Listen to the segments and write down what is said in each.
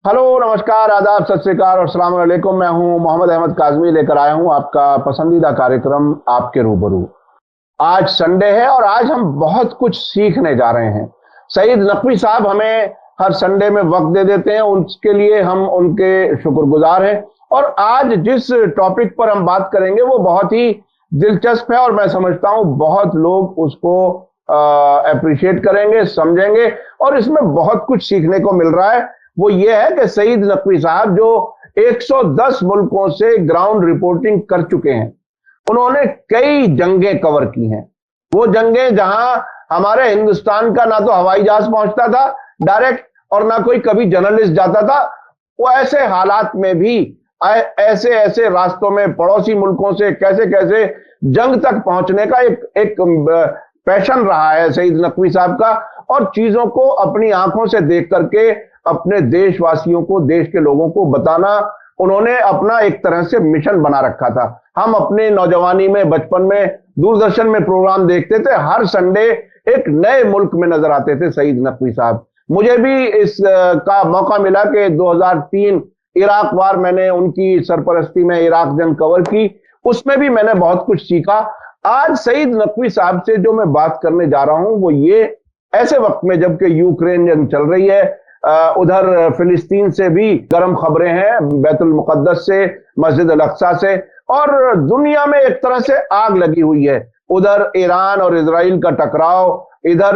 Hello, नमस्कार, आदाब, सत श्री अकाल और अस्सलाम वालेकुम। मैं हूं मोहम्मद अहमद काज़मी, लेकर आया हूं आपका पसंदीदा कार्यक्रम आपके रूबरू। आज संडे है और आज हम बहुत कुछ सीखने जा रहे हैं। सईद नकवी साहब हमें हर संडे में वक्त दे देते हैं, उसके लिए हम उनके शुक्रगुजार हैं। और आज जिस टॉपिक पर हम बात करेंगे वो बहुत ही दिलचस्प है और मैं समझता हूं बहुत लोग उसको अप्रिशिएट करेंगे, समझेंगे और इसमें बहुत कुछ सीखने को मिल रहा है। वो ये है कि सईद नकवी साहब जो 110 मुल्कों से ग्राउंड रिपोर्टिंग कर चुके हैं, उन्होंने कई जंगें कवर की हैं। वो जंगें जहां हमारे हिंदुस्तान का ना तो हवाई जहाज पहुंचता था डायरेक्ट और ना कोई कभी जर्नलिस्ट जाता था, वो ऐसे हालात में भी ऐसे ऐसे रास्तों में पड़ोसी मुल्कों से कैसे कैसे जंग तक पहुंचने का एक पैशन रहा है सईद नकवी साहब का। और चीजों को अपनी आंखों से देख करके अपने देशवासियों को, देश के लोगों को बताना उन्होंने अपना एक तरह से मिशन बना रखा था। हम अपने नौजवानी में, बचपन में दूरदर्शन में प्रोग्राम देखते थे, हर संडे एक नए मुल्क में नजर आते थे सईद नकवी साहब। मुझे भी इस का मौका मिला कि 2003 इराक वार मैंने उनकी सरपरस्ती में इराक जंग कवर की, उसमें भी मैंने बहुत कुछ सीखा। आज सईद नकवी साहब से जो मैं बात करने जा रहा हूं वो ये, ऐसे वक्त में जबकि यूक्रेन जंग चल रही है, उधर फिलिस्तीन से भी गर्म खबरें हैं, बैतुल मुकद्दस से, मस्जिद अल अक्सा से, और दुनिया में एक तरह से आग लगी हुई है। उधर ईरान और इजराइल का टकराव, इधर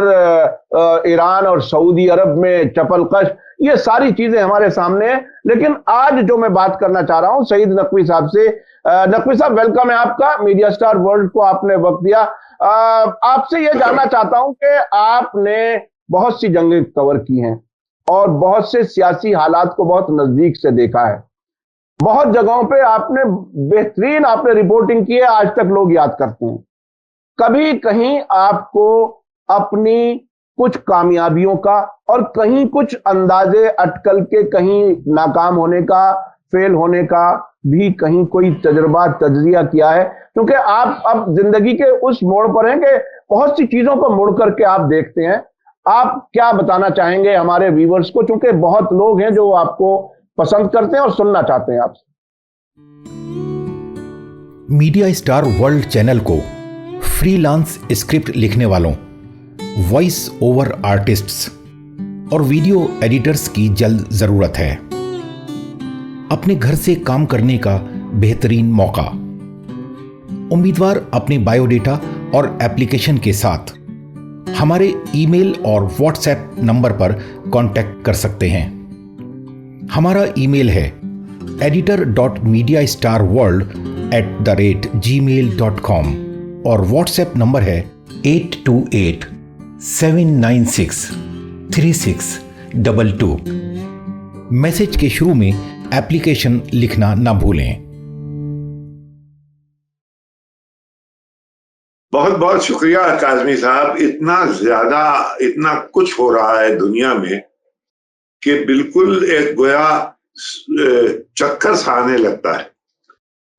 ईरान और सऊदी अरब में चपलकश, ये सारी चीजें हमारे सामने हैं। लेकिन आज जो मैं बात करना चाह रहा हूं सईद नकवी साहब से। नकवी साहब, वेलकम है आपका, मीडिया स्टार वर्ल्ड को आपने वक्त दिया। आपसे यह जानना चाहता हूं कि आपने बहुत सी जंगें कवर की हैं और बहुत से सियासी हालात को बहुत नजदीक से देखा है। बहुत जगहों पे आपने बेहतरीन रिपोर्टिंग की है, आज तक लोग याद करते हैं। कभी कहीं आपको अपनी कुछ कामयाबियों का और कहीं कुछ अंदाजे अटकल के, कहीं नाकाम होने का, फेल होने का भी कहीं कोई तजर्बा, तजजिया किया है? क्योंकि आप अब जिंदगी के उस मोड़ पर हैं कि बहुत सी चीजों को मुड़ करके आप देखते हैं। आप क्या बताना चाहेंगे हमारे व्यूअर्स को, क्योंकि बहुत लोग हैं जो आपको पसंद करते हैं और सुनना चाहते हैं आपसे। मीडिया स्टार वर्ल्ड चैनल को फ्रीलांस स्क्रिप्ट लिखने वालों, वॉइस ओवर आर्टिस्ट्स और वीडियो एडिटर्स की जल्द जरूरत है। अपने घर से काम करने का बेहतरीन मौका। उम्मीदवार अपने बायोडेटा और एप्लीकेशन के साथ हमारे ईमेल और व्हाट्सएप नंबर पर कांटेक्ट कर सकते हैं। हमारा ईमेल है editor.mediastarworld@gmail.com और व्हाट्सएप नंबर है 8287963622। मैसेज के शुरू में एप्लीकेशन लिखना ना भूलें। बहुत बहुत शुक्रिया काज़मी साहब। इतना ज्यादा, इतना कुछ हो रहा है दुनिया में कि बिल्कुल एक गोया चक्कर सा आने लगता है,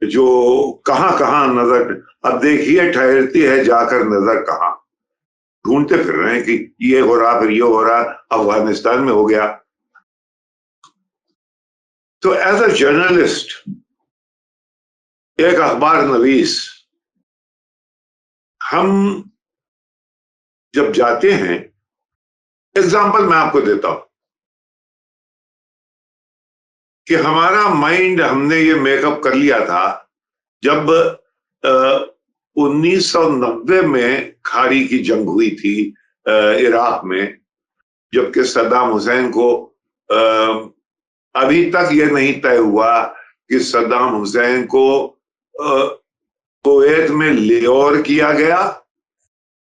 जो कहां कहां नजर, अब देखिए ठहरती है जाकर नजर कहां। ढूंढते फिर रहे हैं कि ये हो रहा, फिर ये हो रहा, अफगानिस्तान में हो गया। तो एज अ जर्नलिस्ट, एक अखबार नवीस, हम जब जाते हैं, एग्जाम्पल मैं आपको देता हूं कि हमारा माइंड, हमने ये मेकअप कर लिया था जब 1990 में खाड़ी की जंग हुई थी इराक में, जबकि सद्दाम हुसैन को अभी तक ये नहीं तय हुआ कि सद्दाम हुसैन को कुवैत में लेऔर किया गया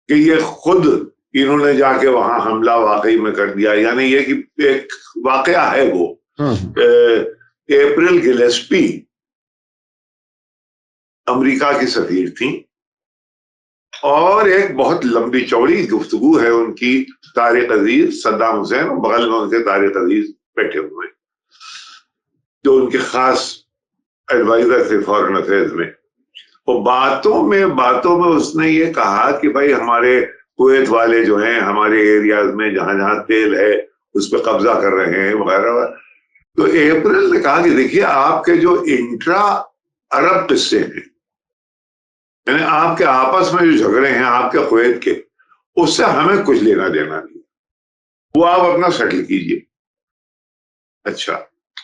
कि ये खुद इन्होंने जाके वहां हमला वाकई में कर दिया। यानी ये कि एक वाकया है वो। अप्रैल गिलेस्पी अमेरिका की सफीर थी और एक बहुत लंबी चौड़ी गुफ्तगू है उनकी तारिक अजीज, सद्दाम हुसैन बगल में उनके तारिक अजीज बैठे हुए हैं जो उनके खास एडवाइजर थे फॉरेन अफेयर्स में। वो बातों में उसने ये कहा कि भाई हमारे कुवैत वाले जो हैं हमारे एरियाज में जहां जहां तेल है उस पर कब्जा कर रहे हैं वगैरह। तो अप्रैल ने कहा कि देखिए आपके जो इंट्रा अरब किस्से हैं, यानी आपके आपस में जो झगड़े हैं आपके कुवैत के, उससे हमें कुछ लेना देना नहीं, वो आप अपना सेटल कीजिए। अच्छा,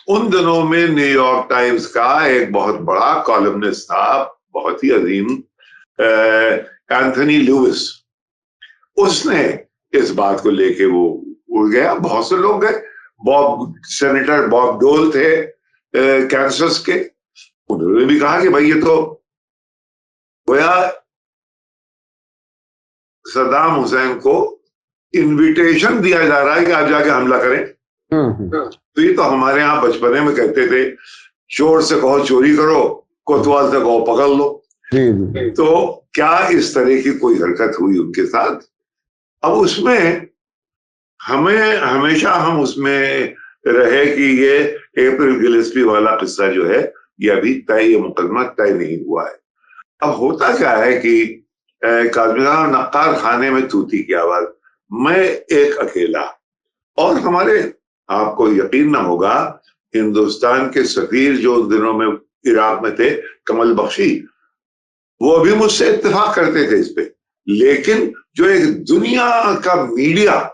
उन दिनों में न्यूयॉर्क टाइम्स का एक बहुत बड़ा कॉलमनिस्ट था, बहुत ही अजीम, एंथनी लुइस, उसने इस बात को लेके वो उड़ गया। बहुत से लोग गए, सेनेटर बॉब डोल थे कैंसस के, उन्होंने भी कहा कि भाई ये तो गोया सद्दाम हुसैन को इनविटेशन दिया जा रहा है कि आप जाके हमला करें। तो ये तो हमारे यहाँ बचपने में कहते थे, चोर से कहो चोरी करो, कोतवाल से कहो पकड़ लो। तो क्या इस तरह की कोई हरकत हुई उनके साथ? अब उसमें हमें हमेशा हम उसमें रहे कि ये अप्रैल गिलेस्पी वाला किस्सा जो है ये अभी तय, ये मुकदमा तय नहीं हुआ है। अब होता क्या है कि काजमीराव नक्कार खाने में तूती की आवाज, मैं एक अकेला, और हमारे, आपको यकीन ना होगा, हिंदुस्तान के सफीर जो उन दिनों में इराक में थे, कमल बख्शी, वो भी मुझसे इत्तेफाक करते थे इस पे। लेकिन जो एक दुनिया का मीडिया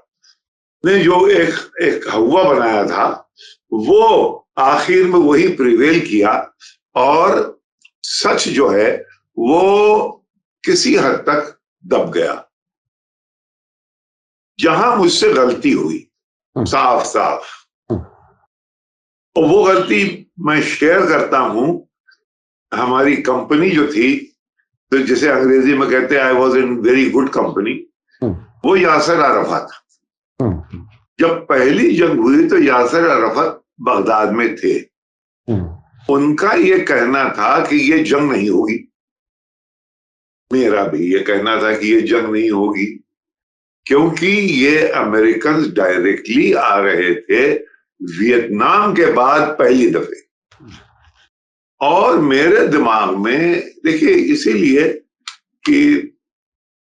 ने जो एक हवा बनाया था, वो आखिर में वही प्रिवेल किया, और सच जो है वो किसी हद तक दब गया। जहां मुझसे गलती हुई साफ साफ, और वो गलती मैं शेयर करता हूं, हमारी कंपनी जो थी, तो जिसे अंग्रेजी में कहते हैं I was in very good company, वो यासर अराफत। जब पहली जंग हुई तो यासर अराफत बगदाद में थे। उनका ये कहना था कि ये जंग नहीं होगी, मेरा भी ये कहना था कि ये जंग नहीं होगी, क्योंकि ये अमेरिकन डायरेक्टली आ रहे थे वियतनाम के बाद पहली दफे। और मेरे दिमाग में देखिए, इसीलिए कि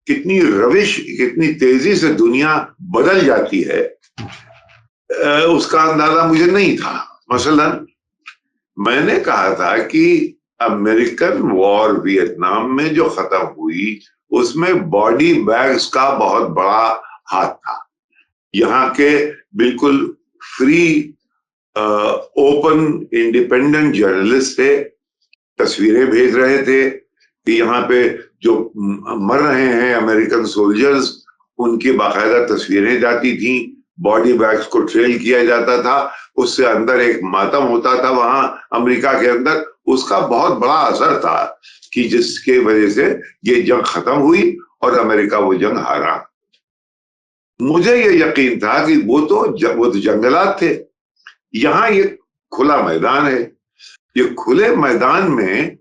कितनी रविश, कितनी तेजी से दुनिया बदल जाती है, उसका अंदाजा मुझे नहीं था। मसलन मैंने कहा था कि अमेरिकन वॉर वियतनाम में जो खत्म हुई, उसमें बॉडी बैग्स का बहुत बड़ा हाथ था। यहाँ के बिल्कुल फ्री ओपन इंडिपेंडेंट जर्नलिस्ट थे, तस्वीरें भेज रहे थे कि यहाँ पे जो मर रहे हैं अमेरिकन सोल्जर्स, उनकी बाकायदा तस्वीरें जाती थी, बॉडी बैग्स को ट्रेल किया जाता था, उससे अंदर एक मातम होता था वहां अमेरिका के अंदर। उसका बहुत बड़ा असर था कि जिसके वजह से ये जंग खत्म हुई और अमेरिका वो जंग हारा। मुझे ये यकीन था कि वो तो जंगलात थे, यहाँ ये खुला मैदान है, ये खुले मैदान में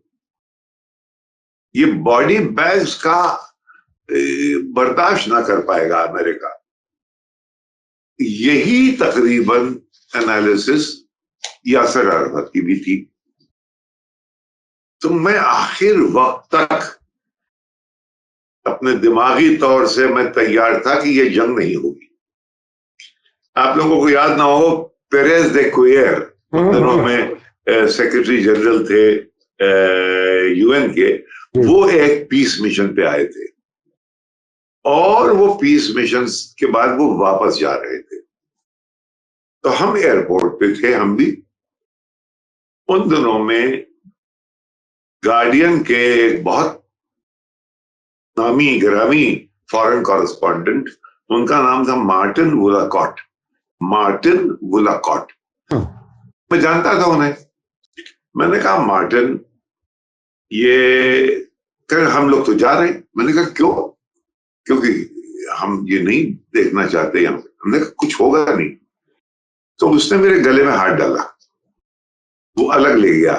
ये बॉडी बैग्स का बर्दाश्त ना कर पाएगा अमेरिका। यही तकरीबन एनालिसिस यासर अराफत की भी थी। तो मैं आखिर वक्त तक अपने दिमागी तौर से मैं तैयार था कि ये जंग नहीं होगी। आप लोगों को याद ना हो, पेरेज दे कुएर उन दिनों में सेक्रेटरी जनरल थे यूएन के, वो एक पीस मिशन पे आए थे, और वो पीस मिशन के बाद वो वापस जा रहे थे। तो हम एयरपोर्ट पे थे, हम भी। उन दिनों में गार्डियन के एक बहुत नामी गिरामी फॉरेन कॉरेस्पॉन्डेंट, उनका नाम था मार्टिन वुलाकॉट। मार्टिन वुलाकॉट, मैं जानता था उन्हें। मैंने कहा मार्टिन, ये कर हम लोग तो जा रहे हैं। मैंने कहा क्यों? क्योंकि हम ये नहीं देखना चाहते यहाँ। हमने कहा कुछ होगा नहीं। तो उसने मेरे गले में हाथ डाला, वो अलग ले गया।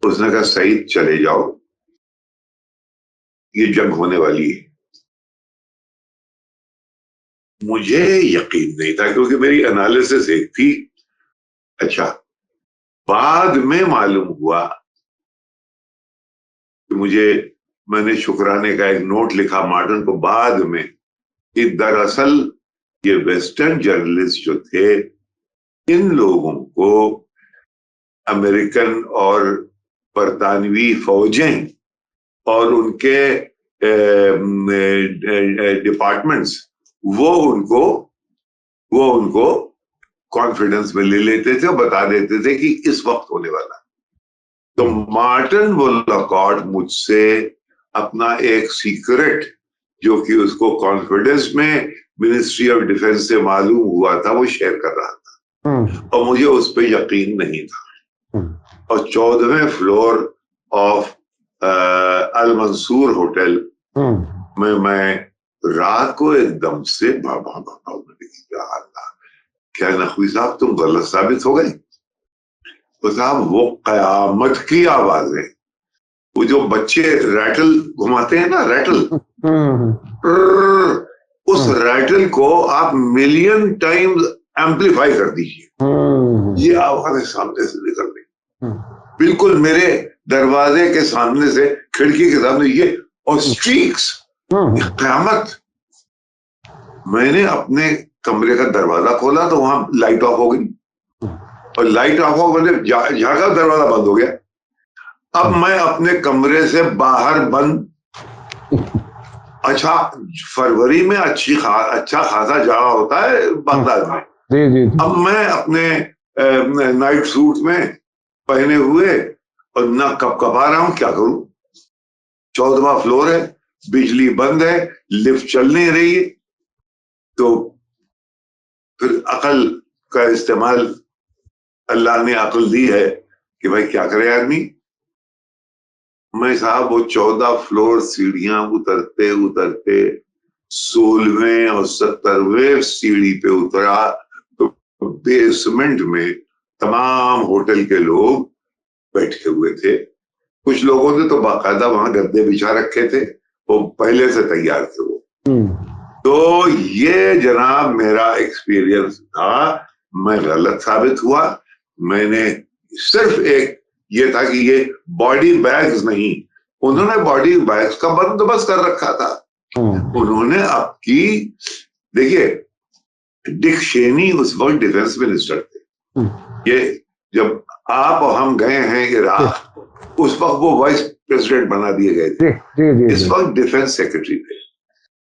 उसने कहा सईद चले जाओ, ये जंग होने वाली है। मुझे यकीन नहीं था, क्योंकि मेरी एनालिसिस एक थी। अच्छा, बाद में मालूम हुआ कि मैंने शुक्राने का एक नोट लिखा मार्टिन को बाद में, कि दरअसल ये वेस्टर्न जर्नलिस्ट जो थे इन लोगों को अमेरिकन और बरतानवी फौजें और उनके डिपार्टमेंट्स वो उनको कॉन्फिडेंस में ले लेते थे और बता देते थे कि इस वक्त होने वाला। तो मार्टिन वोलाकॉट मुझसे अपना एक सीक्रेट जो कि उसको कॉन्फिडेंस में मिनिस्ट्री ऑफ डिफेंस से मालूम हुआ था वो शेयर कर रहा था और मुझे उस पर यकीन नहीं था। और 14वें floor of Al Mansour hotel में मैं रात को एकदम से क्या नकवी साहब तुम गलत साबित हो गए। तो साहब वो कयामत की आवाजें, वो जो बच्चे रैटल घुमाते हैं ना, रैटल, उस रैटल को आप मिलियन टाइम्स एम्पलीफाई कर दीजिए, ये आवाजें सामने से निकल रही, बिल्कुल मेरे दरवाजे के सामने से, खिड़की के सामने, ये और स्ट्रीक्स, कयामत। मैंने अपने कमरे का दरवाजा खोला तो वहां लाइट ऑफ हो गई और लाइट ऑफ हो गई, झाका दरवाजा बंद हो गया। अब मैं अपने कमरे से बाहर बंद, अच्छा फरवरी में अच्छा खासा जाड़ा होता है बगदाद में। जी। अब मैं अपने नाइट सूट में पहने हुए और ना कपकपा रहा हूं, क्या करूं। 14वां फ्लोर है, बिजली बंद है, लिफ्ट चल नहीं रही है। तो फिर अकल का इस्तेमाल, अल्लाह ने अकल दी है कि भाई क्या करे आदमी। मैं साहब वो 14 फ्लोर सीढ़ियां उतरते उतरते 16वें और 17वें सीढ़ी पे उतरा तो बेसमेंट में तमाम होटल के लोग बैठे हुए थे। कुछ लोगों ने तो बाकायदा वहां गद्दे बिछा रखे थे, वो पहले से तैयार थे वो। तो ये जनाब मेरा एक्सपीरियंस था। मैं गलत साबित हुआ। मैंने सिर्फ एक ये था कि ये बॉडी बैग्स नहीं, उन्होंने बॉडी बैग्स का बंदोबस्त कर रखा था। उन्होंने आपकी, देखिए डिक चेनी उस वक्त डिफेंस मिनिस्टर थे। ये जब आप और हम गए हैं इराक, उस वक्त वो वाइस प्रेसिडेंट बना दिए गए थे। इस वक्त डिफेंस सेक्रेटरी थे।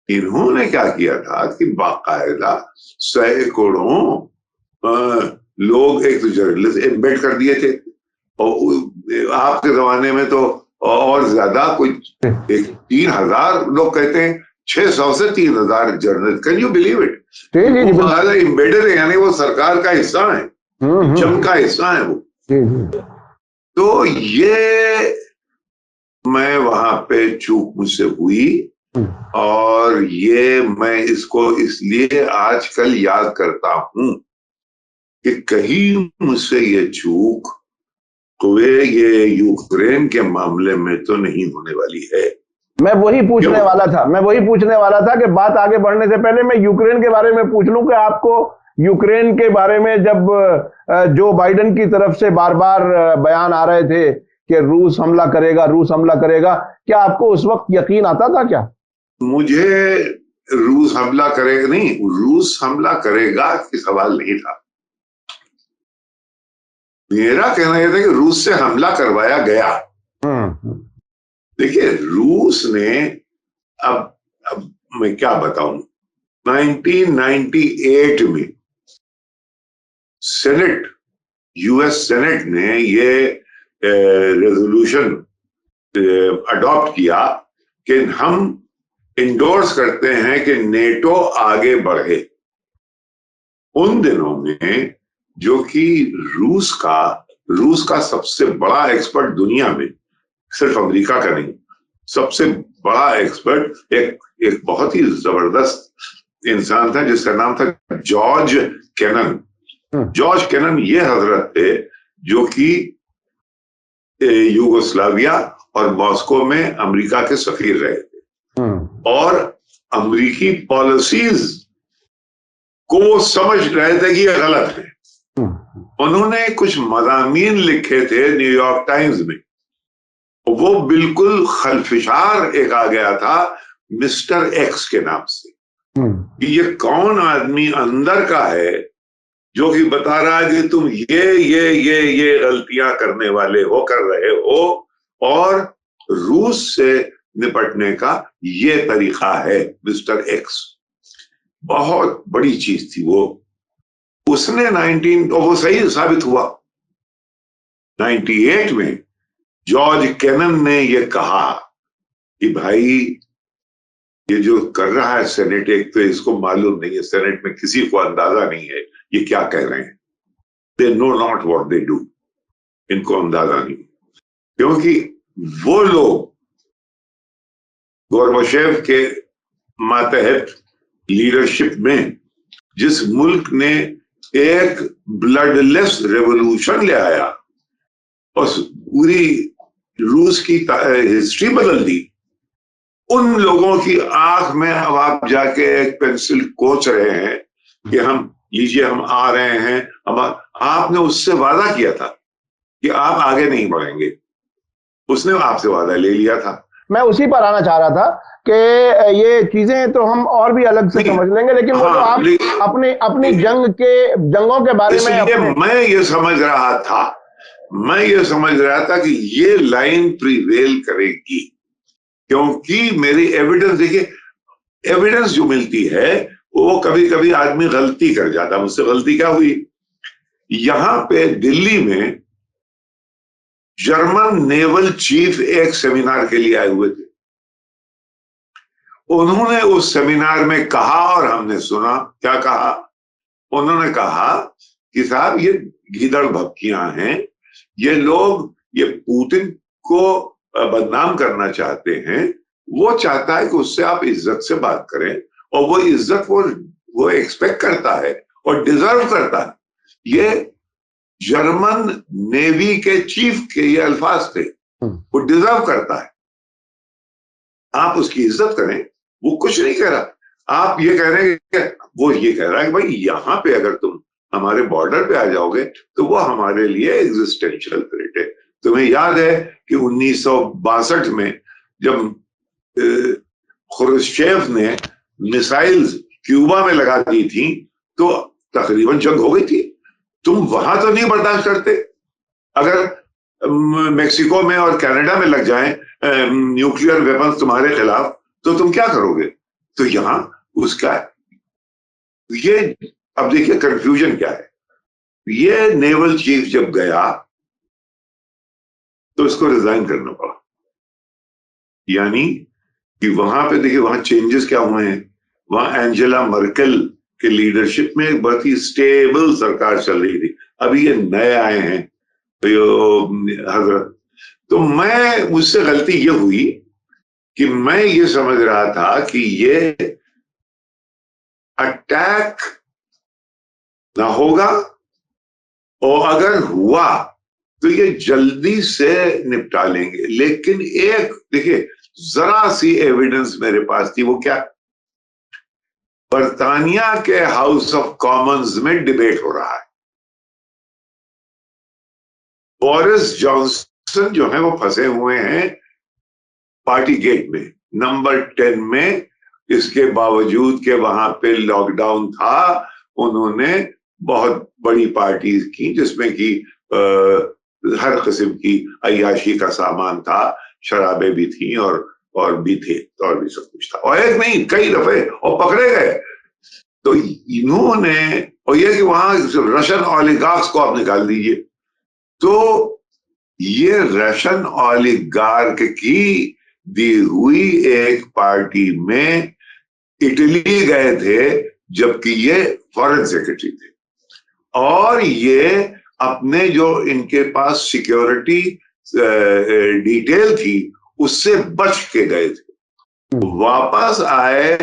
इन्होंने क्या किया था कि बाकायदा सैकड़ों लोग, एक तो जर्नलिस्ट एम्बेड कर दिए थे, और आपके जमाने में तो और ज्यादा, कोई 3000 लोग कहते हैं, 600 से 3000 journalist. Can you believe it? बाकायदा एम्बेडेड है, यानी वो सरकार का हिस्सा है, जंग का हिस्सा है वो। तो ये मैं वहां पे चूक मुझसे हुई, और ये मैं इसको इसलिए आजकल याद करता हूं कि कहीं मुझसे ये चूक हुए ये यूक्रेन के मामले में तो नहीं होने वाली है। मैं वही पूछने वाला था कि बात आगे बढ़ने से पहले मैं यूक्रेन के बारे में पूछ लूं कि आपको यूक्रेन के बारे में जब जो बाइडेन की तरफ से बार बार बयान आ रहे थे कि रूस हमला करेगा, क्या आपको उस वक्त यकीन आता था क्या? मुझे रूस हमला करेगा नहीं, रूस हमला करेगा कि सवाल नहीं था। मेरा कहना यह था कि रूस से हमला करवाया गया। देखिए रूस ने, अब मैं क्या बताऊं, 1998 में सेनेट, यूएस सेनेट ने ये रेजोल्यूशन अडॉप्ट किया कि हम इंडोर्स करते हैं कि नेटो आगे बढ़े। उन दिनों में जो कि रूस का सबसे बड़ा एक्सपर्ट दुनिया में, सिर्फ अमेरिका का नहीं, सबसे बड़ा एक्सपर्ट एक बहुत ही जबरदस्त इंसान था जिसका नाम था जॉर्ज केनन। जॉर्ज केनन ये हजरत थे जो कि यूगोस्लाविया और मॉस्को में अमेरिका के सफीर रहे थे, और अमेरिकी पॉलिसीज को समझ रहे थे कि ये गलत है। उन्होंने कुछ मज़ामीन लिखे थे न्यूयॉर्क टाइम्स में, वो बिल्कुल खलफिशार एक आ गया था मिस्टर एक्स के नाम से, कि ये कौन आदमी अंदर का है जो कि बता रहा है कि तुम ये गलतियां करने वाले हो, कर रहे हो, और रूस से निपटने का ये तरीका है मिस्टर एक्स। बहुत बड़ी चीज थी वो। उसने और वो सही साबित हुआ। 98 में जॉर्ज कैनन ने ये कहा कि भाई ये जो कर रहा है सेनेट, एक तो इसको मालूम नहीं है, सेनेट में किसी को अंदाजा नहीं है ये क्या कह रहे हैं। They know not what they do, इनको अंदाजा नहीं, क्योंकि वो लोग गोर्बाचेव के मातहत लीडरशिप में जिस मुल्क ने एक ब्लडलेस रेवोल्यूशन ले आया और पूरी रूस की हिस्ट्री बदल दी, उन लोगों की आंख में अब आप जाके एक पेंसिल कोच रहे हैं कि हम लीजिए हम आ रहे हैं। अब आपने उससे वादा किया था कि आप आगे नहीं बढ़ेंगे, उसने आपसे वादा ले लिया था। मैं उसी पर आना चाह रहा था कि ये चीजें तो हम और भी अलग से समझ लेंगे, लेकिन वो तो आप अपनी जंगों के बारे में मैं ये समझ रहा था कि ये लाइन प्रिवेल करेगी, क्योंकि मेरी एविडेंस, देखिए एविडेंस जो मिलती है वो कभी कभी आदमी गलती कर जाता। मुझसे गलती क्या हुई, यहां पे दिल्ली में जर्मन नेवल चीफ एक सेमिनार के लिए आए हुए थे। उन्होंने उस सेमिनार में कहा और हमने सुना, क्या कहा? उन्होंने कहा कि साहब ये गीदड़ भपकियां हैं, ये लोग ये पुतिन को बदनाम करना चाहते हैं, वो चाहता है कि उससे आप इज्जत से बात करें, और वो इज्जत वो एक्सपेक्ट करता है और डिजर्व करता है। ये जर्मन नेवी के चीफ के ये अल्फाज थे, वो डिजर्व करता है, आप उसकी इज्जत करें। वो कुछ नहीं कह रहा, आप ये कह रहे हैं कि वो ये कह रहा है कि भाई यहां पे अगर तुम हमारे बॉर्डर पे आ जाओगे तो वो हमारे लिए एग्जिस्टेंशियल थ्रेट है। तुम्हें याद है कि 1962 में जब खुरुश्चेव ने मिसाइल्स क्यूबा में लगा दी थी तो तकरीबन जंग हो गई थी। तुम वहां तो नहीं बर्दाश्त करते, अगर मेक्सिको में और कनाडा में लग जाएं न्यूक्लियर वेपन्स तुम्हारे खिलाफ, तो तुम क्या करोगे? तो यहां उसका ये, अब देखिए कंफ्यूजन क्या है। ये नेवल चीफ जब गया तो इसको रिजाइन करना पड़ा, यानी कि वहां पे देखिए वहां चेंजेस क्या हुए हैं। वहां एंजेला मर्केल के लीडरशिप में एक बहुत ही स्टेबल सरकार चल रही थी। अभी ये नए आए हैं हजरत। तो मुझसे गलती ये हुई कि मैं ये समझ रहा था कि ये अटैक ना होगा, और अगर हुआ तो ये जल्दी से निपटा लेंगे। लेकिन एक देखिए जरा सी एविडेंस मेरे पास थी, वो क्या? बर्तानिया के हाउस ऑफ कॉमन्स में डिबेट हो रहा है। बोरिस जॉनसन जो है वो फंसे हुए हैं पार्टी गेट में, नंबर 10 में। इसके बावजूद के वहां पे लॉकडाउन था, उन्होंने बहुत बड़ी पार्टीज की जिसमें कि हर किस्म की अय्याशी का सामान था, शराबें भी थी और भी थे, और भी सब कुछ था, और एक नहीं कई दफे, और पकड़े गए। तो इन्होंने, और ये कि वहां रशियन ओलिगार्क्स को आप निकाल दीजिए, तो ये रशियन ओलिगार्क की दी हुई एक पार्टी में इटली गए थे, जबकि ये फॉरेन सेक्रेटरी थे, और ये अपने जो इनके पास सिक्योरिटी डिटेल थी उससे बच के गए थे। वापस आए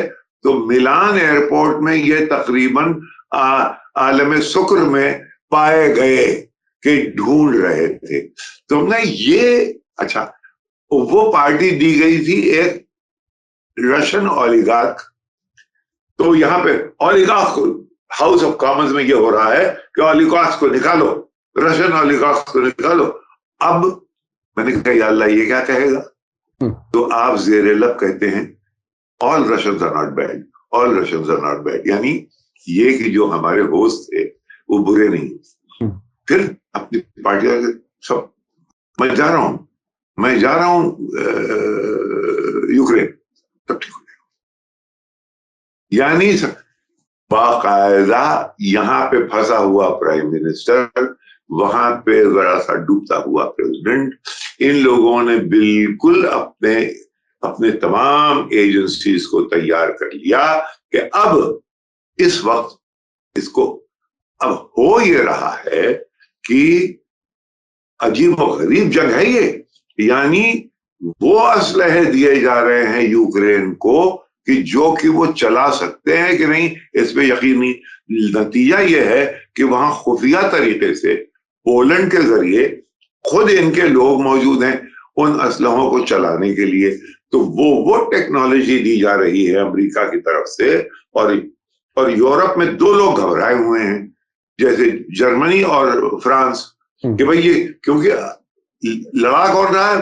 तो मिलान एयरपोर्ट में ये तकरीबन आलम शुक्र में पाए गए कि ढूंढ रहे थे। तो हमने ये, अच्छा वो पार्टी दी गई थी एक रशियन ओलिगार्क। तो यहाँ पे ओलिगार्क को, हाउस ऑफ कॉमन्स में ये हो रहा है कि ओलिगार्क्स को निकालो, रशियन ओलिगार्क्स को निकालो। अब मैंने कहा या अल्लाह ये क्या कहेगा? तो आप ज़ेरे लब कहते हैं all Russians are not bad, all Russians are not bad, यानी ये कि जो हमारे होस्ट थे वो बुरे नहीं। फिर अपनी पार्टी वाले सब, मैं जा रहा हूं यूक्रेन, सब ठीक हो गया। यानी बाकायदा यहाँ पे फंसा हुआ प्राइम मिनिस्टर, वहां पे जरा सा डूबता हुआ प्रेसिडेंट, इन लोगों ने बिल्कुल अपने तमाम एजेंसीज को तैयार कर लिया कि अब इस वक्त इसको, अब हो ये रहा है कि अजीब और गरीब जंग है ये। यानी वो असलहे दिए जा रहे हैं यूक्रेन को कि जो कि वो चला सकते हैं कि नहीं, इस पे यकीन नहीं। नतीजा ये है कि वहां खुफिया तरीके से पोलैंड के जरिए खुद इनके लोग मौजूद हैं उन असलहों को चलाने के लिए। तो वो टेक्नोलॉजी दी जा रही है अमेरिका की तरफ से, और यूरोप में दो लोग घबराए हुए हैं, जैसे जर्मनी और फ्रांस, कि भाई ये, क्योंकि लड़ा कौन रहा है,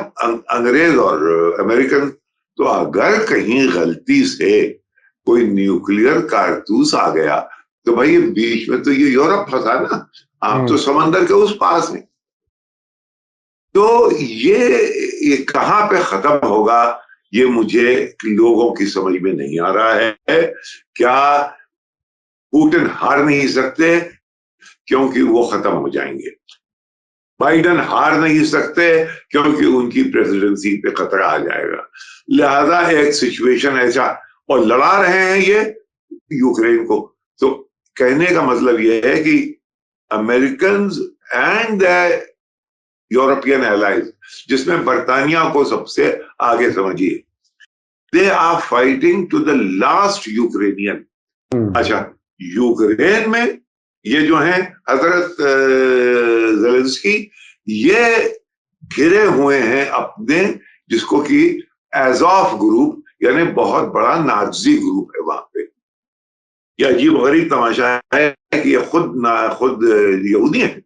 अंग्रेज और अमेरिकन। तो अगर कहीं गलती से कोई न्यूक्लियर कारतूस आ गया तो भाई बीच में तो ये यूरोप फंसा ना, आप तो समंदर के उस पास हैं। तो ये कहां पे खत्म होगा, ये मुझे लोगों की समझ में नहीं आ रहा है। क्या पुतिन हार नहीं सकते क्योंकि वो खत्म हो जाएंगे? बाइडेन हार नहीं सकते क्योंकि उनकी प्रेसिडेंसी पे खतरा आ जाएगा। लिहाजा एक सिचुएशन ऐसा, और लड़ा रहे हैं ये यूक्रेन को। तो कहने का मतलब ये है कि American and the European allies, जिसमें बर्तानिया को सबसे आगे समझिए, they are fighting to the last Ukrainian. अच्छा, यूक्रेन में ये जो है हजरत ज़ेलेंस्की, ये घिरे हुए हैं अपने, जिसको कि एज़ोफ ग्रुप, यानी बहुत बड़ा नाज़ी ग्रुप है वहां पे। यह अजीब गरीब तमाशा है कि ये खुद यहूदी हैं,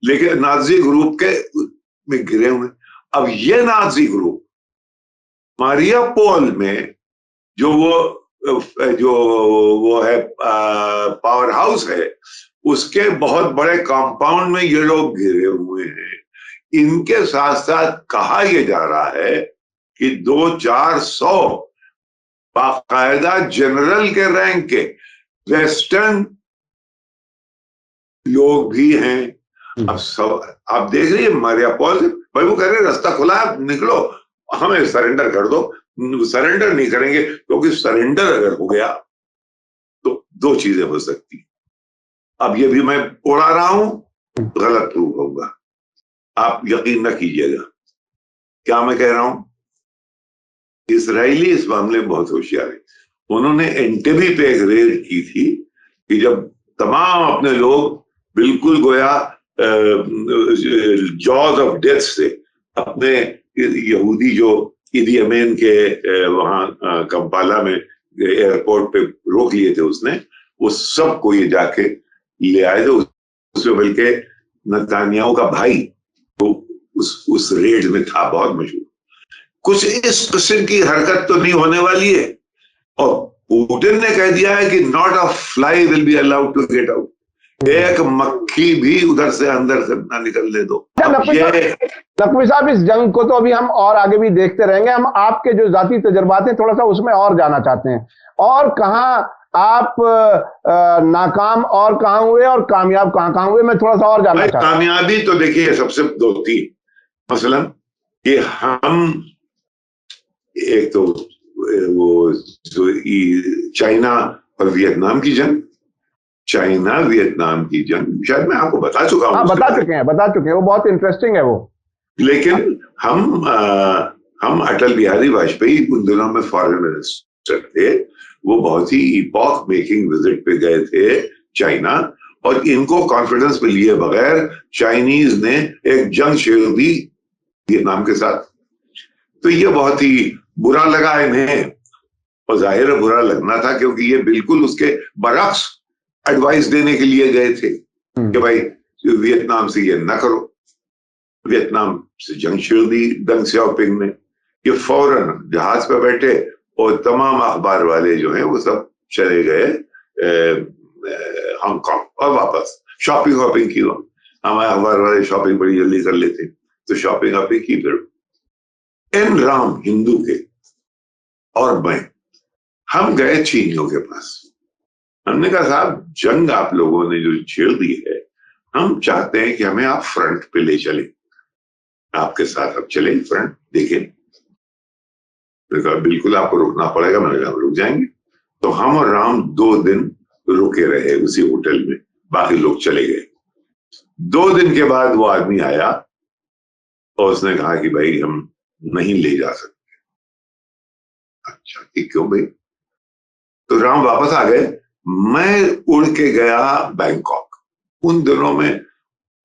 लेकिन नाज़ी ग्रुप के में घिरे हुए। अब ये नाज़ी ग्रुप मारियापोल में जो वो है पावर हाउस है, उसके बहुत बड़े कंपाउंड में ये लोग घिरे हुए हैं। इनके साथ साथ कहा यह जा रहा है कि 200-400 बाकायदा जनरल के रैंक के वेस्टर्न लोग भी हैं। अब सब आप देख रही है मारियापोल, भाई वो कह रहे रास्ता खुला है, निकलो, हमें सरेंडर कर दो। सरेंडर नहीं करेंगे, क्योंकि सरेंडर अगर हो गया तो दो चीजें हो सकती। अब ये भी मैं उड़ा रहा हूं, गलत प्रूव होगा, आप यकीन न कीजिएगा। क्या मैं कह रहा हूं? इजरायली इस मामले में बहुत होशियार है। उन्होंने एंटेबी पे एक रेड की थी कि जब तमाम अपने लोग बिल्कुल गोया जॉज ऑफ डेथ से अपने यहूदी जो इदी अमीन के वहां कंपाला में एयरपोर्ट पे रोक लिए थे उसने, वो सबको ये जाके ले आए थे। उसमें बल्कि नेतन्याहू का भाई तो उस रेड में था, बहुत मशहूर। कुछ इस किस्म की हरकत तो नहीं होने वाली है, और पुतिन ने कह दिया है कि not a fly will be allowed to get out, एक मक्खी भी उधर से अंदर से ना निकलने दो। नकवी साहब, इस जंग को तो अभी हम और आगे भी देखते रहेंगे। हम आपके जो जाती तजुर्बात हैं थोड़ा सा उसमें और जाना चाहते हैं, और कहां आप नाकाम और कहां हुए और कामयाब कहां हुए, मैं थोड़ा सा और जानना चाहता हूं। कामयाबी तो देखिए सबसे 2-3, मसलन कि हम एक तो वो चाइना और वियतनाम की जंग, चाइना वियतनाम की जंग शायद मैं आपको बता चुका हूं। बता चुके हैं, वो बहुत इंटरेस्टिंग है वो। लेकिन हम अटल बिहारी वाजपेयी उन दिनों में फॉरेन मिनिस्टर थे, वो बहुत ही इपॉक मेकिंग विजिट पे गए थे चाइना, और इनको कॉन्फिडेंस में लिए बगैर चाइनीज ने एक जंग छेड़ दी वियतनाम के साथ। तो ये बहुत ही बुरा लगा इन्हें, और जाहिर है बुरा लगना था, क्योंकि ये बिल्कुल उसके बरक्स एडवाइस देने के लिए गए थे कि भाई वियतनाम से ये ना करो। वियतनाम से जंग छेड़ दी दंग सियाओपिंग ने। ये फौरन जहाज पर बैठे और तमाम अखबार वाले जो हैं वो सब चले गए हांगकांग और वापस। शॉपिंग की, हमारे अखबार वाले शॉपिंग बड़ी जल्दी कर लेते, तो शॉपिंग वॉपिंग की। फिर एन राम हिंदू के और मैं, हम गए चीनियों के पास। हमने कहा साहब जंग आप लोगों ने जो छेड़ दी है, हम चाहते हैं कि हमें आप फ्रंट पे ले चले, आपके साथ अब चले फ्रंट देखें। तो कहा बिल्कुल आपको रुकना पड़ेगा। मैंने कहा रुक जाएंगे। तो हम और राम 2 दिन रुके रहे उसी होटल में, बाकी लोग चले गए। 2 दिन के बाद वो आदमी आया और उसने कहा कि भाई हम नहीं ले जा सकते। अच्छा कि क्यों भाई? तो राम वापस आ गए। मैं उड़ के गया बैंकॉक। उन दिनों में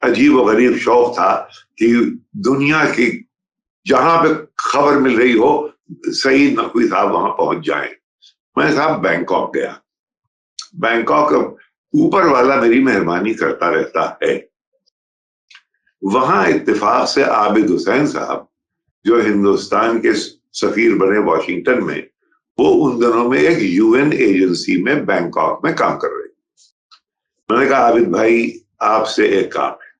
अजीब और गरीब शौक था कि दुनिया की जहां पे खबर मिल रही हो, सही नकवी साहब वहां पहुंच जाए। मैं साहब बैंकॉक गया। बैंकॉक ऊपर वाला मेरी मेहरबानी करता रहता है। वहां इत्तेफाक से आबिद हुसैन साहब जो हिंदुस्तान के सफीर बने वॉशिंगटन में, वो उन दिनों में एक यूएन एजेंसी में बैंकॉक में काम कर रहे। मैंने कहा आबिद भाई आपसे एक काम है,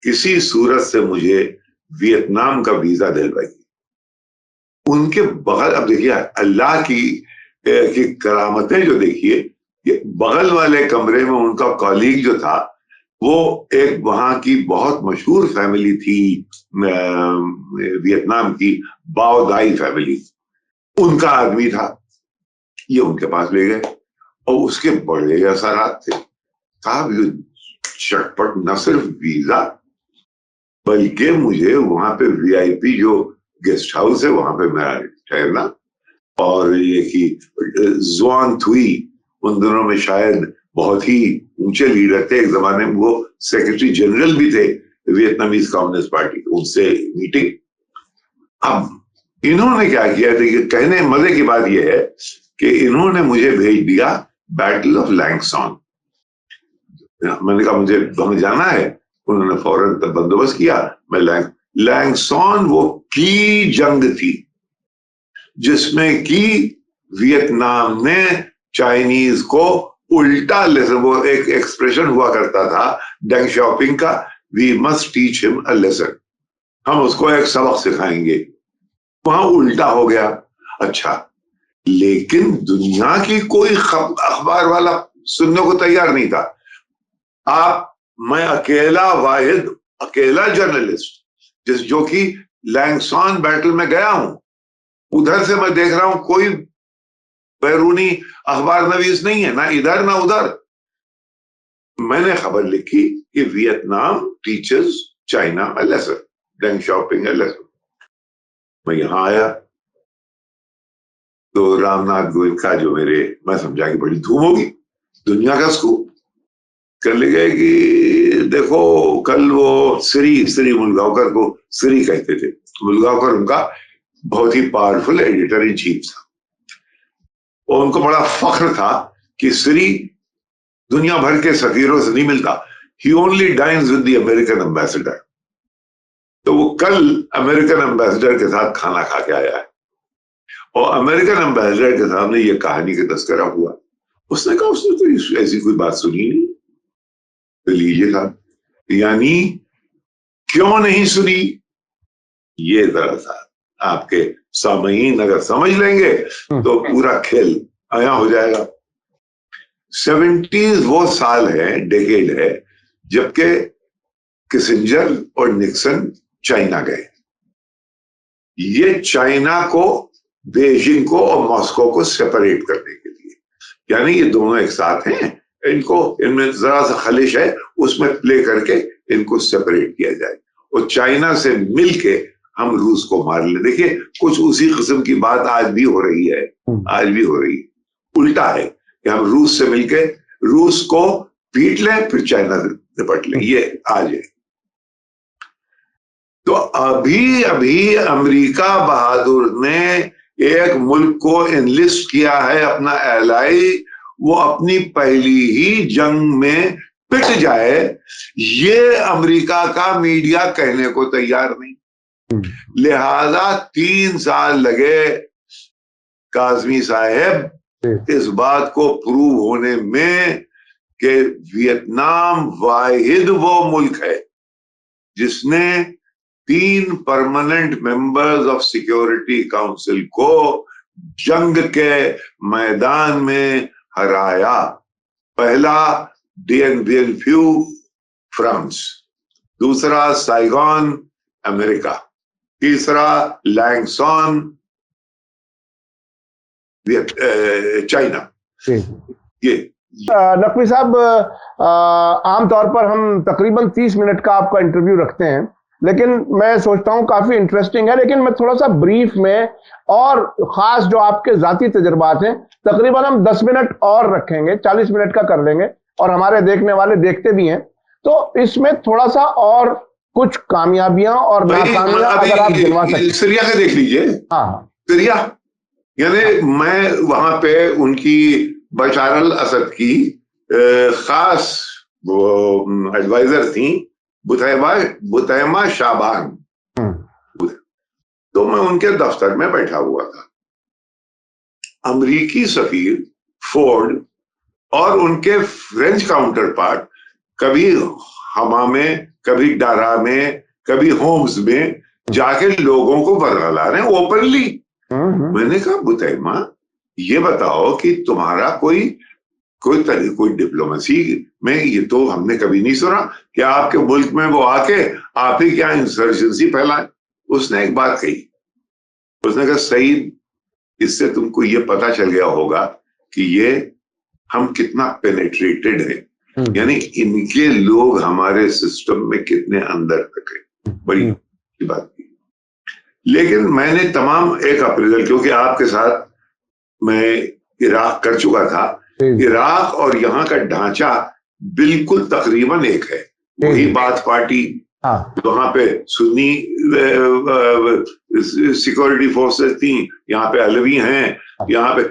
किसी सूरत से मुझे वियतनाम का वीजा दिलवाइए। उनके बगल, अब देखिए अल्लाह की करामतें जो देखिए, ये बगल वाले कमरे में उनका कॉलीग जो था, वो एक वहां की बहुत मशहूर फैमिली थी वियतनाम की, बाओ दाई फैमिली, उनका आदमी था। ये उनके पास ले गए और उसके बड़े असरात थे साहब। ये चटपट न सिर्फ वीजा, बल्कि मुझे वहां पे वीआईपी जो गेस्ट हाउस है वहां पे मेरा ठहरना, और ये कि जुआन थुई उन दिनों में शायद बहुत ही ऊंचे लीडर थे, एक जमाने में वो सेक्रेटरी जनरल भी थे वियतनामीज कम्युनिस्ट पार्टी, उनसे मीटिंग। अब इन्होंने क्या किया, देखिए कहने मजे की बात यह है कि इन्होंने मुझे भेज दिया बैटल ऑफ लैंगसॉन। मैंने कहा मुझे वहां जाना है। उन्होंने फौरन बंदोबस्त किया। मैं लैंगसॉन वो की जंग थी जिसमें कि वियतनाम ने चाइनीज को उल्टा लेसन, वो एक एक्सप्रेशन हुआ करता था डेंग शॉपिंग का, we must teach him a lesson, हम उसको एक सबक सिखाएंगे। वहां उल्टा हो गया। अच्छा, लेकिन दुनिया की कोई अखबार वाला सुनने को तैयार नहीं था। मैं अकेला जर्नलिस्ट जो कि लैंगसॉन बैटल में गया हूं, उधर से मैं देख रहा हूं कोई बैरूनी अखबार नवीस नहीं है, ना इधर ना उधर। मैंने खबर लिखी कि Vietnam teaches China a lesson, Deng Xiaoping a lesson. मैं यहां आया तो रामनाथ गोविंद का जो मैं समझा कि बड़ी धूम होगी, दुनिया का स्कूप कर ले गए कि देखो कल वो श्री मुलगांवकर को श्री कहते थे, मुलगांवकर उनका बहुत ही पावरफुल एडिटर इन चीफ था, और उनको बड़ा फख्र था कि श्री दुनिया भर के सफीरों से नहीं मिलता, he only dines with the American ambassador. तो वो कल अमेरिकन एम्बेसडर के साथ खाना खा के आया है, और अमेरिकन एम्बेसडर के सामने ये कहानी का तस्करा हुआ। उसने कहा उसने तो ऐसी कोई बात सुनी नहीं। तो लीजिए साहब, यानी क्यों नहीं सुनी, ये जरा सा आपके सामईन अगर समझ लेंगे तो पूरा खेल आया हो जाएगा। 70s वो साल है, डेकेड है, जबकि किसिंजर और निक्सन चाइना गए। ये चाइना को, बेइजिंग को और मॉस्को को सेपरेट करने के लिए, यानी ये दोनों एक साथ हैं, इनको इनमें जरा सा खलिश है, उसमें प्ले करके इनको सेपरेट किया जाए और चाइना से मिलके हम रूस को मार ले। देखिए कुछ उसी किस्म की बात आज भी हो रही है, आज भी हो रही है। उल्टा है कि हम रूस से मिलके रूस को पीट लें, फिर चाइना से निपट लें, ये आज है। तो अभी अभी अमेरिका बहादुर ने एक मुल्क को एनलिस्ट किया है अपना एलाई, वो अपनी पहली ही जंग में पिट जाए, ये अमेरिका का मीडिया कहने को तैयार नहीं। लिहाजा 3 साल लगे काज़मी साहब इस बात को प्रूव होने में कि वियतनाम वाहिद वो मुल्क है जिसने 3 permanent members of security council को जंग के मैदान में हराया। पहला डीएन बिएन फ्यू फ्रांस, दूसरा साइगॉन अमेरिका, तीसरा लैंगसॉन चाइना। ये नकवी साहब, आमतौर पर हम तकरीबन 30 मिनट का आपका इंटरव्यू रखते हैं, लेकिन मैं सोचता हूं काफी इंटरेस्टिंग है, लेकिन मैं थोड़ा सा ब्रीफ में और खास जो आपके जाती तजुर्बात हैं तकरीबन हम 10 मिनट और रखेंगे, 40 मिनट का कर लेंगे और हमारे देखने वाले देखते भी हैं, तो इसमें थोड़ा सा और कुछ कामयाबियां और नाकामियां अगर आप गिनवा सकते। सीरिया का देख लीजिए। हाँ, सीरिया यानी मैं वहां पे उनकी बशार अल असद की खास वो एडवाइजर थी बुतैमा शाबान, तो मैं उनके दफ्तर में बैठा हुआ था। अमरीकी सफीर फोर्ड और उनके फ्रेंच काउंटर पार्ट कभी हमा में, कभी डारा में, कभी होम्स में जाके लोगों को बरगला रहे हैं ओपनली। मैंने कहा बुतैमा, ये बताओ कि तुम्हारा कोई डिप्लोमेसी में, ये तो हमने कभी नहीं सुना कि आपके मुल्क में वो आके आप ही क्या इंसर्जेंसी फैलाए। उसने एक बात कही, उसने कहा सईद, इससे तुमको ये पता चल गया होगा कि ये हम कितना पेनेट्रेटेड है, यानी इनके लोग हमारे सिस्टम में कितने अंदर तक है। बड़ी बात की। लेकिन मैंने तमाम एक अप्रेजल, क्योंकि आपके साथ मैं इराक कर चुका था, इराक और यहाँ का ढांचा बिल्कुल तकरीबन एक है। वही बात पार्टी, वहां पे सुन्नी सिक्योरिटी फोर्सेस थी, यहाँ पे अलवी हैं, यहाँ पे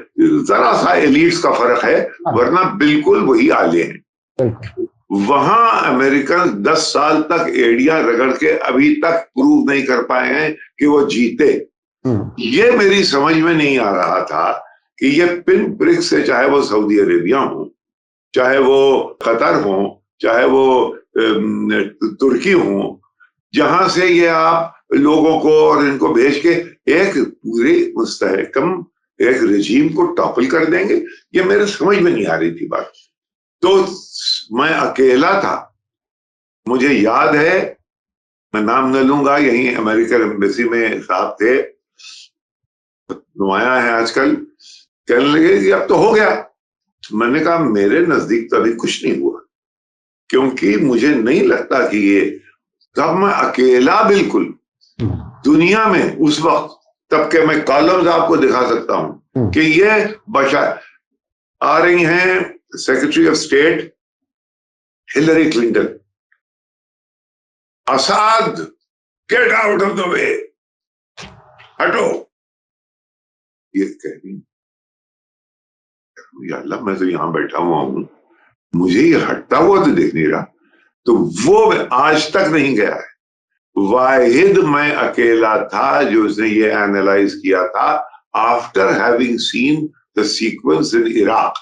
जरा सा एलिट्स का फर्क है, वरना बिल्कुल वही आले हैं। वहां अमेरिकन 10 साल तक एड़ियां रगड़ के अभी तक प्रूव नहीं कर पाए हैं कि वो जीते। ये मेरी समझ में नहीं आ रहा था कि ये पिन ब्रिक्स से, चाहे वो सऊदी अरेबिया हो, चाहे वो कतर हो, चाहे वो तुर्की हो, जहां से ये आप लोगों को और इनको भेज के एक पूरे मुस्तहकम एक रजीम को टॉपल कर देंगे, ये मेरे समझ में नहीं आ रही थी बात। तो मैं अकेला था। मुझे याद है, मैं नाम न लूंगा, यहीं अमेरिकन एम्बेसी में साहब थे, नुमाया है आजकल, कहने लगे कि अब तो हो गया। मैंने कहा मेरे नजदीक तो अभी कुछ नहीं हुआ, क्योंकि मुझे नहीं लगता कि ये, तब मैं अकेला बिल्कुल दुनिया में उस वक्त, तब के मैं कॉलम्स आपको दिखा सकता हूं कि ये बशा आ रही हैं secretary of state Hillary Clinton, Asad get out of the way, हटो, ये कह रही। या अल्लाह, मैं तो यहां बैठा हुआ हूं, मुझे ये हटता हुआ तो देख नहीं रहा। तो वो आज तक नहीं गया है। वाहिद मैं अकेला था जो उसने ये एनालाइज किया था after having seen the sequence in Iraq.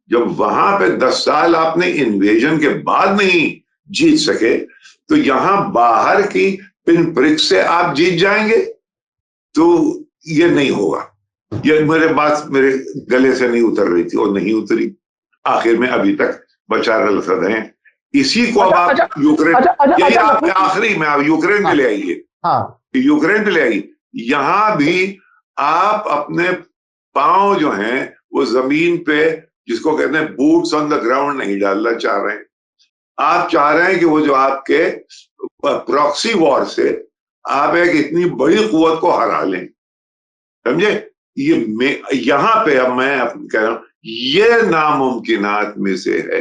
जब वहां पे 10 साल आपने इन्वेजन के बाद नहीं जीत सके, तो यहां बाहर की पिन प्रिक से आप जीत जाएंगे, तो ये नहीं होगा। ये मेरे बात मेरे गले से नहीं उतर रही थी और नहीं उतरी। आखिर में अभी तक बशार अल असद हैं। इसी को अब आप यूक्रेन, यही आपके आखिरी में आप यूक्रेन पे ले आइए। यूक्रेन पे ले आइए। यहां भी आप अपने पांव जो हैं वो जमीन पे, जिसको कहते हैं बूट्स ऑन द ग्राउंड, नहीं डालना चाह रहे हैं। आप चाह रहे हैं कि वो जो आपके प्रॉक्सी वॉर से आप एक इतनी बड़ी कुव्वत को हरा लें, समझे? ये यहां पे अब मैं कह रहा हूं, ये नामुमकिनात में से है।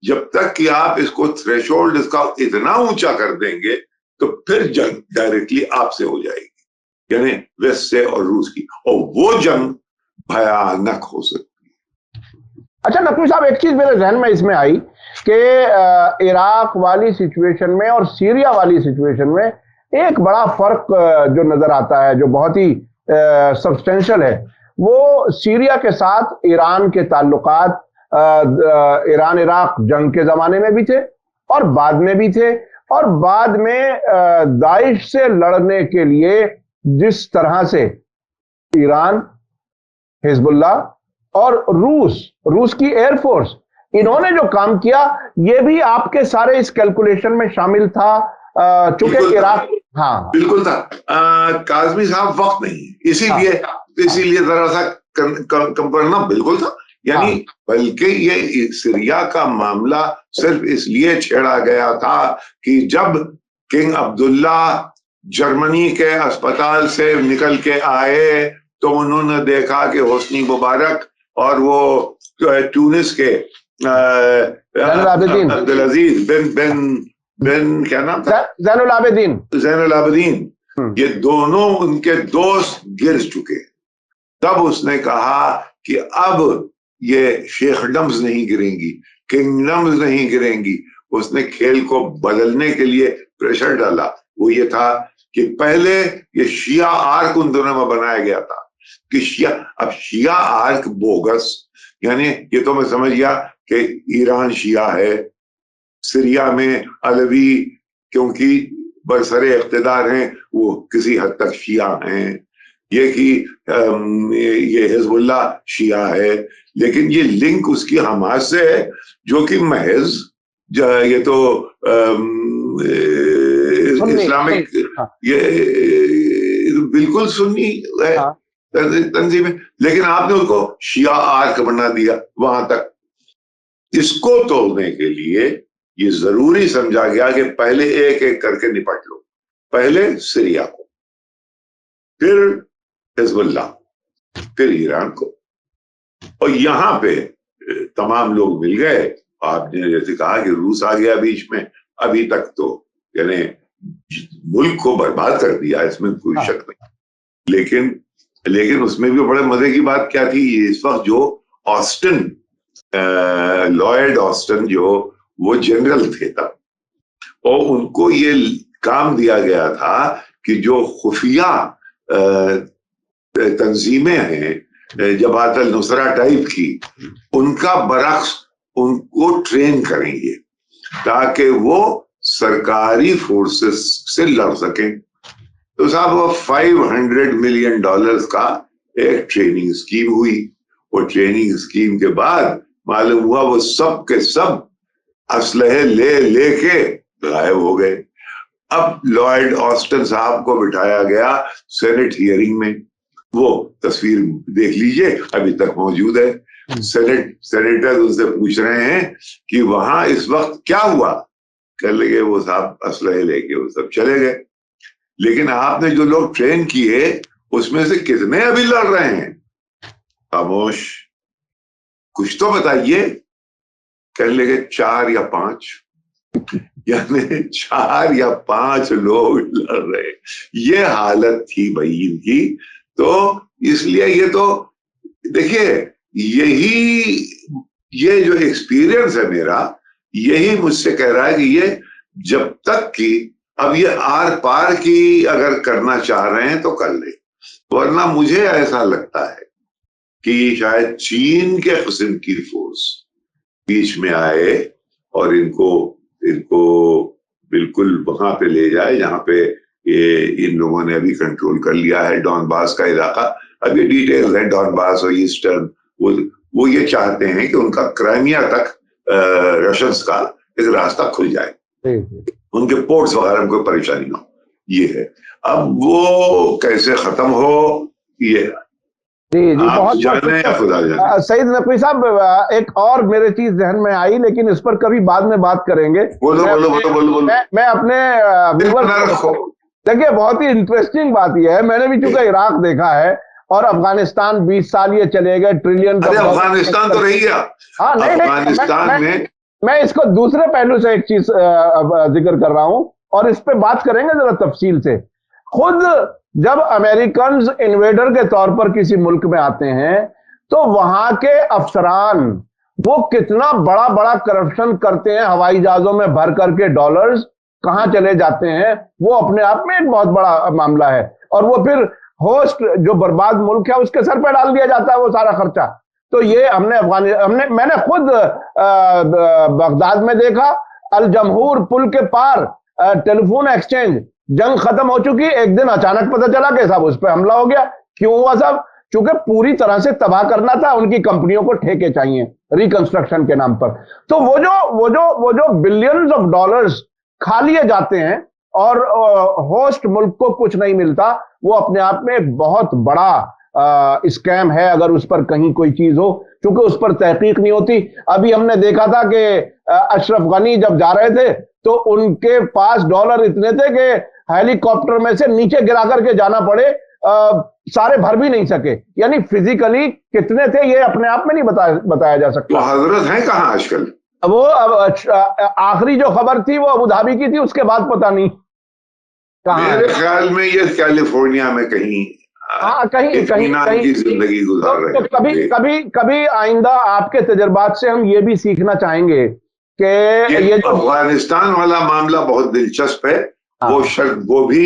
जब तक कि आप इसको थ्रेशोल्ड इसका इतना ऊंचा कर देंगे, तो फिर जंग डायरेक्टली आपसे हो जाएगी, यानी वेस्ट से और रूस की, और वो जंग भयानक हो सकती है। अच्छा नकवी साहब, एक चीज मेरे जहन में इसमें आई कि इराक वाली सिचुएशन में और सीरिया वाली सिचुएशन में एक बड़ा फर्क जो नजर आता है, जो बहुत ही सब्सटेंशियल है, वो सीरिया के साथ ईरान के ताल्लुकात ईरान इराक जंग के जमाने में भी थे और बाद में भी थे, और बाद में दाइश से लड़ने के लिए जिस तरह से ईरान, हिजबुल्ला और रूस की एयरफोर्स, इन्होंने जो काम किया, ये भी आपके सारे इस कैलकुलेशन में शामिल था, चूंकि इराक। हाँ बिल्कुल था। काज़मी साहब वक्त नहीं, इसीलिए जरा सा कम करना बिल्कुल था। यानी बल्कि ये सीरिया का मामला सिर्फ इसलिए छेड़ा गया था कि जब किंग अब्दुल्ला जर्मनी के अस्पताल से निकल के आए तो उन्होंने देखा कि होस्नी मुबारक और वो ट्यूनिस के अब्दुल अजीज बिन क्या नाम था, ज़ैनुल आबिदीन, ये दोनों उनके दोस्त गिर चुके। तब उसने कहा कि अब ये शेखडम्स नहीं गिरेंगी, किंगडम्स नहीं गिरेंगी। उसने खेल को बदलने के लिए प्रेशर डाला। वो ये था कि पहले ये शिया आर्क उन दोनों में बनाया गया था कि शिया आर्क बोगस, यानी ये तो मैं समझ गया कि ईरान शिया है, सीरिया में अलवी क्योंकि बरसरे इख्तिदार हैं वो किसी हद तक शिया हैं, ये कि ये हिजबुल्ला शिया है, लेकिन ये लिंक उसकी हमास से है जो कि महज ये तो इस्लामिक, ये बिल्कुल सुन्नी है तंजीम है, लेकिन आपने उसको शिया आर्क बना दिया वहां तक। इसको तोड़ने के लिए ये जरूरी समझा गया कि पहले एक एक करके निपट लो, पहले सीरिया को, फिर हिजबुल्ला, फिर ईरान को। और यहां पे तमाम लोग मिल गए। आपने जैसे कहा कि रूस आ गया बीच में, अभी तक तो यानी मुल्क को बर्बाद कर दिया, इसमें कोई शक नहीं। लेकिन उसमें भी बड़े मजे की बात क्या थी, इस वक्त जो ऑस्टिन, लॉयड ऑस्टिन जो वो जनरल थे तब, और उनको ये काम दिया गया था कि जो खुफिया तंजीमें हैं जमात अल नुसरा टाइप की, उनका बरक्स उनको ट्रेन करेंगे ताकि वो सरकारी फोर्सेस से लड़ सकें। तो साहब वो $500 मिलियन का एक ट्रेनिंग स्कीम हुई। वो ट्रेनिंग स्कीम के बाद मालूम हुआ वो सब के सब असलहे लेके गायब हो गए। अब लॉयड ऑस्टिन साहब को बिठाया गया सेनेट हियरिंग में, वो तस्वीर देख लीजिए, अभी तक मौजूद है। सेनेटर उनसे पूछ रहे हैं कि वहां इस वक्त क्या हुआ। कह लगे वो साहब असलहे लेके वो सब चले गए, लेकिन आपने जो लोग ट्रेन किए उसमें से कितने अभी लड़ रहे हैं? खामोश, कुछ तो बताइए। कह लगे 4 या 5, यानी 4 या 5 लोग लड़ रहे। ये हालत थी भाई इनकी। तो इसलिए ये तो देखिए, ये जो एक्सपीरियंस है मेरा, यही मुझसे कह रहा है कि ये जब तक कि अब ये आर पार की अगर करना चाह रहे हैं तो कर ले, वरना मुझे ऐसा लगता है कि शायद चीन के किस्म की फोर्स बीच में आए और इनको बिल्कुल वहां पे ले जाए जहां पे ये इन लोगों ने अभी कंट्रोल कर लिया है, डॉनबास का इलाका। अभी डिटेल्स है डॉनबास और ईस्टर्न, वो ये चाहते हैं कि उनका क्राइमिया तक रशियंस का एक रास्ता खुल जाए, उनके पोर्ट्स वगैरह में कोई परेशानी ना हो। ये है, अब वो कैसे खत्म हो ये जी बहुत जाने या खुदा जाने। सईद नकवी साहब, एक और मेरे चीज जहन में आई, लेकिन इस पर कभी बाद में बात करेंगे। बोलो। मैं अपने देखिए, बहुत ही इंटरेस्टिंग बात यह है, मैंने भी चूंकि इराक देखा है और अफगानिस्तान 20 साल ये चले गए, ट्रिलियन का। अफगानिस्तान तो रह गया। हाँ नहीं, अफगानिस्तान में मैं इसको दूसरे पहलू से एक चीज जिक्र कर रहा हूं और इस पे बात करेंगे जरा तफसील से। खुद जब अमेरिकन इन्वेडर के तौर पर किसी मुल्क में आते हैं तो वहां के अफसरान वो कितना बड़ा बड़ा करप्शन करते हैं, हवाई जहाजों में भर करके डॉलर्स कहां चले जाते हैं, वो अपने आप में एक बहुत बड़ा मामला है। और वो फिर होस्ट जो बर्बाद मुल्क है उसके सर पे डाल दिया जाता है वो सारा खर्चा। तो ये मैंने खुद बगदाद में देखा, अल जमहूर पुल के पार टेलीफोन एक्सचेंज, जंग खत्म हो चुकी, एक दिन अचानक पता चला कि साहब उस पर हमला हो गया। क्यों हुआ साहब? चूंकि पूरी तरह से तबाह करना था, उनकी कंपनियों को ठेके चाहिए रिकंस्ट्रक्शन के नाम पर। तो वो जो बिलियंस ऑफ डॉलर्स खा लिए जाते हैं और होस्ट मुल्क को कुछ नहीं मिलता, वो अपने आप में एक बहुत बड़ा स्कैम है अगर उस पर कहीं कोई चीज हो, क्योंकि उस पर तहकीक नहीं होती। अभी हमने देखा था कि अशरफ गनी जब जा रहे थे तो उनके पास डॉलर इतने थे कि हेलीकॉप्टर में से नीचे गिरा करके जाना पड़े, सारे भर भी नहीं सके। यानी फिजिकली कितने थे ये अपने आप में नहीं बताया जा सकता। तो हजरत है कहां आजकल? वो आखिरी जो खबर थी वो अबू धाबी की थी, उसके बाद पता नहीं कहां। मेरे ख्याल में ये कैलिफोर्निया में कहीं कहीं की जिंदगी गुजार रहे। तो कभी आइंदा आपके तजुर्बात से हम ये भी सीखना चाहेंगे कि ये जो अफगानिस्तान वाला मामला बहुत दिलचस्प है। वो भी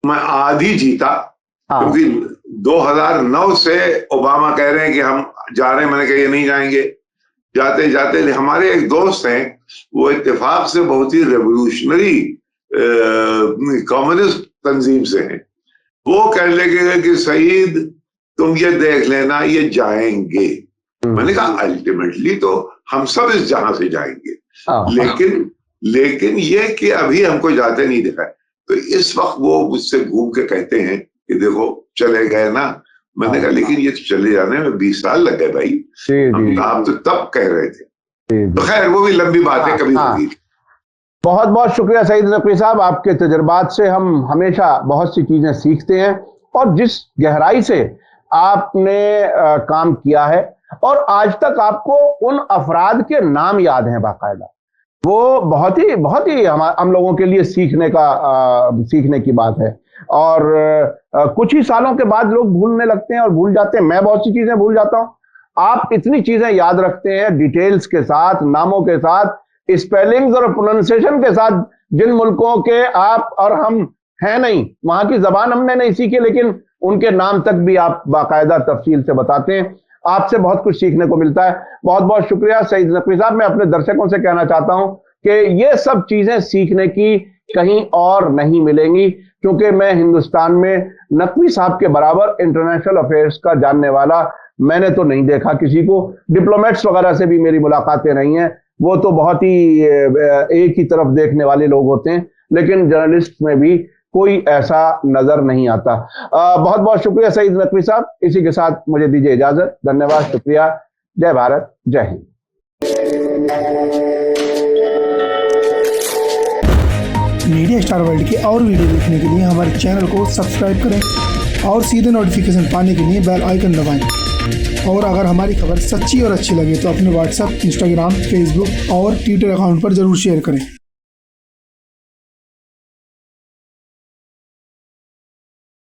मैं आधी जीता, क्योंकि 2009 से ओबामा कह रहे हैं कि हम जा रहे हैं, मैंने कहा ये नहीं जाएंगे। जाते जाते हमारे एक दोस्त हैं, वो इत्तेफाक से बहुत ही रेवोल्यूशनरी कम्युनिस्ट तंजीम से हैं, वो कहने लगे कि सईद तुम ये देख लेना ये जाएंगे। मैंने कहा अल्टीमेटली तो हम सब इस जहां से जाएंगे, लेकिन ये कि अभी हमको जाते नहीं दिखा। तो इस वक्त वो मुझसे घूम के कहते हैं कि देखो चले गए ना। मैंने कहा लेकिन ये तो चले जाने में 20 साल लग गए भाई, आप तो तब कह रहे थे। तो खैर वो भी लंबी बात है, कभी होगी। बहुत बहुत शुक्रिया सईद नकवी साहब, आपके तजुर्बात से हम हमेशा बहुत सी चीजें सीखते हैं, और जिस गहराई से आपने काम किया है, और आज तक आपको उन अफराद के नाम याद हैं बाकायदा, वो बहुत ही हम लोगों के लिए सीखने की बात है। और कुछ ही सालों के बाद लोग भूलने लगते हैं और भूल जाते हैं। मैं बहुत सी चीजें भूल जाता हूं, आप इतनी चीजें याद रखते हैं डिटेल्स के साथ, नामों के साथ, स्पेलिंग्स और प्रोनाउंसिएशन के साथ। जिन मुल्कों के आप और हम हैं नहीं, वहां की जबान हमने नहीं सीखी, लेकिन उनके नाम तक भी आप बाकायदा तफसील से बताते हैं। आपसे बहुत कुछ सीखने को मिलता है। बहुत बहुत शुक्रिया सईद नकवी साहब। मैं अपने दर्शकों से कहना चाहता हूं कि ये सब चीजें सीखने की कहीं और नहीं मिलेंगी, क्योंकि मैं हिंदुस्तान में नकवी साहब के बराबर इंटरनेशनल अफेयर्स का जानने वाला मैंने तो नहीं देखा किसी को। डिप्लोमेट्स वगैरह से भी मेरी मुलाकातें नहीं हैं, वो तो बहुत ही एक ही तरफ देखने वाले लोग होते हैं, लेकिन जर्नलिस्ट में भी कोई ऐसा नजर नहीं आता। बहुत बहुत शुक्रिया सईद नकवी साहब। इसी के साथ मुझे दीजिए इजाजत। धन्यवाद, शुक्रिया। जय भारत, जय हिंद। मीडिया स्टार वर्ल्ड के और वीडियो देखने के लिए हमारे चैनल को सब्सक्राइब करें और सीधे नोटिफिकेशन पाने के लिए बेल आइकन दबाएं। और अगर हमारी खबर सच्ची और अच्छी लगे तो अपने व्हाट्सएप, इंस्टाग्राम, फेसबुक और ट्विटर अकाउंट पर जरूर शेयर करें।